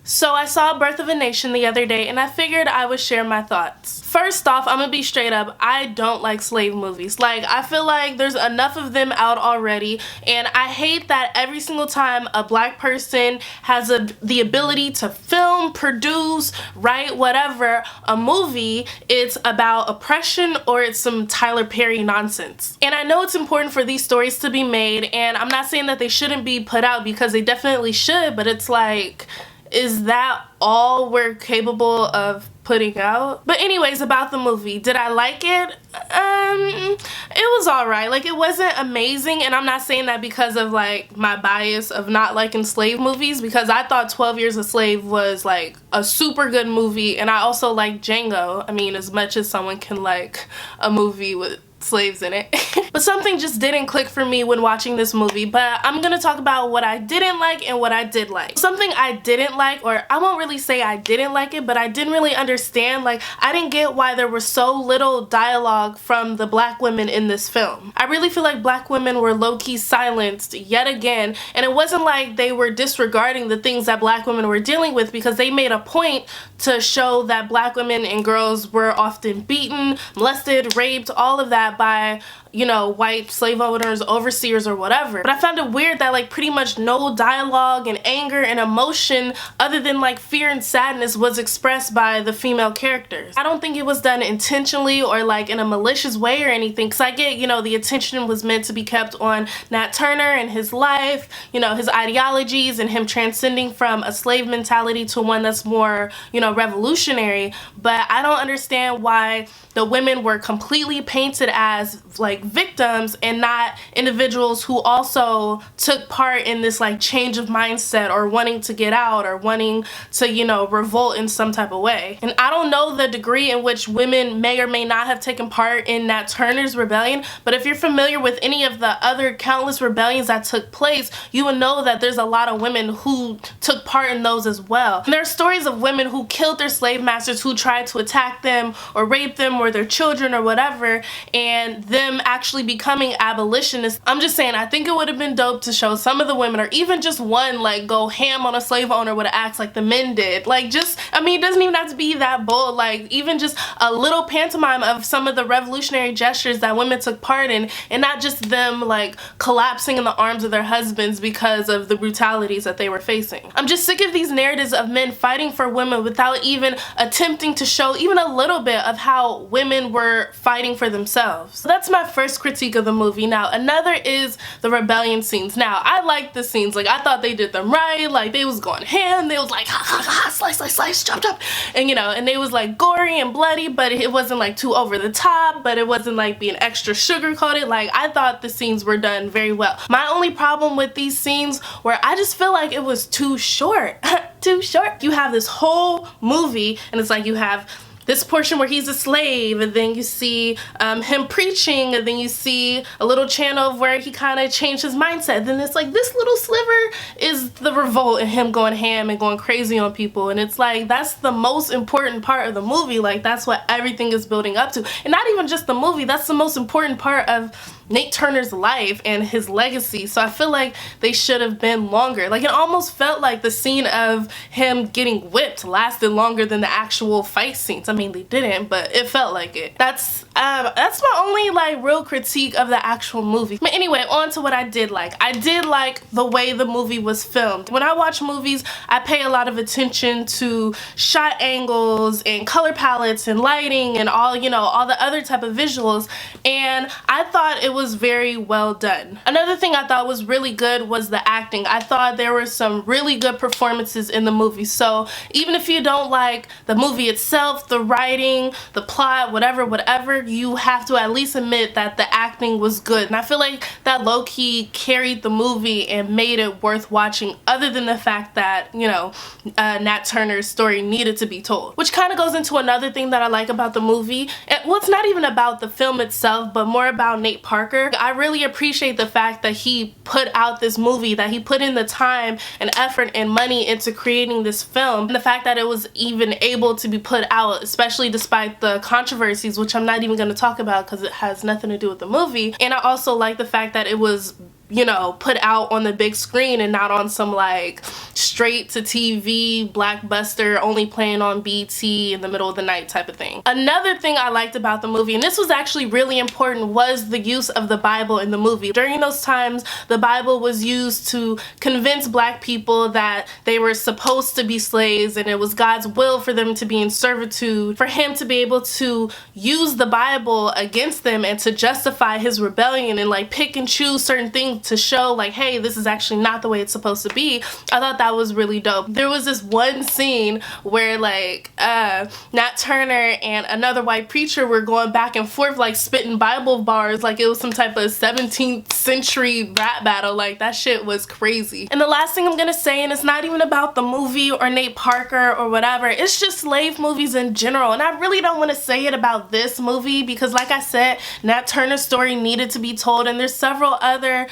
So I saw Birth of a Nation the other day and I figured I would share my thoughts. First off, I'm gonna be straight up, I don't like slave movies. Like, I feel like there's enough of them out already, and I hate that every single time a black person has the ability to film, produce, write, whatever, a movie, it's about oppression or it's some Tyler Perry nonsense. And I know it's important for these stories to be made, and I'm not saying that they shouldn't be put out because they definitely should, but it's like, is that all we're capable of putting out? But anyways, about the movie, did I like it? It was alright. Like, it wasn't amazing, and I'm not saying that because of like my bias of not liking slave movies, because I thought 12 Years a Slave was like a super good movie, and I also like Django. I mean, as much as someone can like a movie with slaves in it. But something just didn't click for me when watching this movie, but I'm gonna talk about what I didn't like and what I did like. Something I didn't like, or I won't really say I didn't like it, but I didn't really understand, like, I didn't get why there was so little dialogue from the black women in this film. I really feel like black women were low-key silenced yet again, and it wasn't like they were disregarding the things that black women were dealing with, because they made a point to show that black women and girls were often beaten, molested, raped, all of that by, you know, white slave owners, overseers, or whatever. But I found it weird that like pretty much no dialogue and anger and emotion other than like fear and sadness was expressed by the female characters. I don't think it was done intentionally or like in a malicious way or anything, because I get, you know, the attention was meant to be kept on Nat Turner and his life, you know, his ideologies and him transcending from a slave mentality to one that's more, you know, revolutionary. But I don't understand why the women were completely painted as like victims and not individuals who also took part in this like change of mindset or wanting to get out or wanting to, you know, revolt in some type of way. And I don't know the degree in which women may or may not have taken part in Nat Turner's rebellion, but if you're familiar with any of the other countless rebellions that took place, you will know that there's a lot of women who took part in those as well. And there are stories of women who killed their slave masters who tried to attack them or rape them or their children or whatever, and them actually becoming abolitionists. I'm just saying, I think it would have been dope to show some of the women, or even just one, like go ham on a slave owner with an axe like the men did. Like, just, I mean, it doesn't even have to be that bold, like even just a little pantomime of some of the revolutionary gestures that women took part in, and not just them like collapsing in the arms of their husbands because of the brutalities that they were facing. I'm just sick of these narratives of men fighting for women without even attempting to show even a little bit of how women were fighting for themselves. So that's my first critique of the movie. Now, another is the rebellion scenes. Now, I liked the scenes. Like, I thought they did them right. Like, they was going ham. They was like, ha, ha, ha, slice, slice, slice, chop, chop. And, you know, and they was like gory and bloody, but it wasn't like too over the top, but it wasn't like being extra sugar coated. Like, I thought the scenes were done very well. My only problem with these scenes where I just feel like it was too short. Too short. You have this whole movie, and it's like you have this portion where he's a slave, and then you see him preaching, and then you see a little channel of where he kind of changed his mindset. Then it's like this little sliver is the revolt and him going ham and going crazy on people, and it's like that's the most important part of the movie. Like, that's what everything is building up to, and not even just the movie, that's the most important part of Nate Turner's life and his legacy. So I feel like they should have been longer. Like, it almost felt like the scene of him getting whipped lasted longer than the actual fight scenes. I mean, they didn't, but it felt like it. That's my only like real critique of the actual movie. But anyway, on to what I did like. I did like the way the movie was filmed. When I watch movies, I pay a lot of attention to shot angles and color palettes and lighting and all, you know, all the other type of visuals, and I thought it was very well done. Another thing I thought was really good was the acting. I thought there were some really good performances in the movie. So even if you don't like the movie itself, the writing, the plot, whatever, you have to at least admit that the acting was good. And I feel like that low-key carried the movie and made it worth watching, other than the fact that, you know, Nat Turner's story needed to be told. Which kind of goes into another thing that I like about the movie. Well, it's not even about the film itself, but more about Nate Parker. I really appreciate the fact that he put out this movie, that he put in the time and effort and money into creating this film, and the fact that it was even able to be put out, especially despite the controversies, which I'm not even going to talk about because it has nothing to do with the movie. And I also like the fact that it was, you know, put out on the big screen and not on some like straight to TV blockbuster only playing on BT in the middle of the night type of thing. Another thing I liked about the movie, and this was actually really important, was the use of the Bible in the movie. During those times, the Bible was used to convince black people that they were supposed to be slaves and it was God's will for them to be in servitude, for him to be able to use the Bible against them and to justify his rebellion and like pick and choose certain things to show like, hey, this is actually not the way it's supposed to be. I thought that was really dope. There was this one scene where like Nat Turner and another white preacher were going back and forth like spitting Bible bars like it was some type of 17th century rap battle. Like that shit was crazy. And the last thing I'm gonna say, and it's not even about the movie or Nate Parker or whatever, it's just slave movies in general. And I really don't want to say it about this movie because like I said, Nat Turner's story needed to be told, and there's several other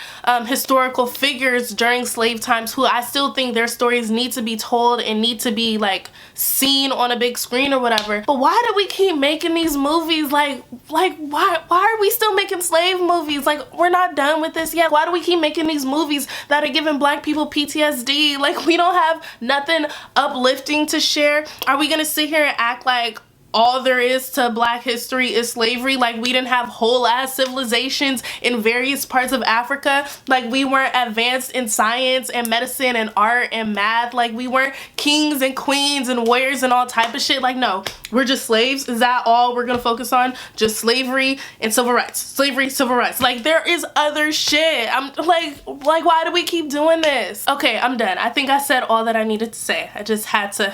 historical figures during slave times who I still think their stories need to be told and need to be like seen on a big screen or whatever. But why do we keep making these movies? Like why are we still making slave movies? Like, we're not done with this yet. Why do we keep making these movies that are giving black people PTSD? Like, we don't have nothing uplifting to share. Are we gonna sit here and act like all there is to black history is slavery? Like we didn't have whole ass civilizations in various parts of Africa? Like we weren't advanced in science and medicine and art and math? Like we weren't kings and queens and warriors and all type of shit? Like no, we're just slaves? Is that all we're gonna focus on? Just slavery and civil rights? Slavery, civil rights. Like there is other shit. I'm like why do we keep doing this? Okay, I'm done. I think I said all that I needed to say. I just had to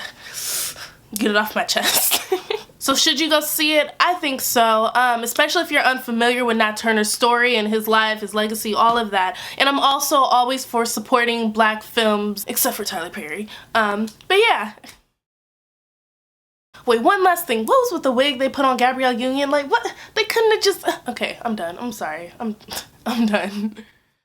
get it off my chest. So should you go see it? I think so, especially if you're unfamiliar with Nat Turner's story and his life, his legacy, all of that. And I'm also always for supporting black films, except for Tyler Perry. But yeah. Wait, one last thing. What was with the wig they put on Gabrielle Union? Like what? They couldn't have just... Okay, I'm done. I'm sorry. I'm done.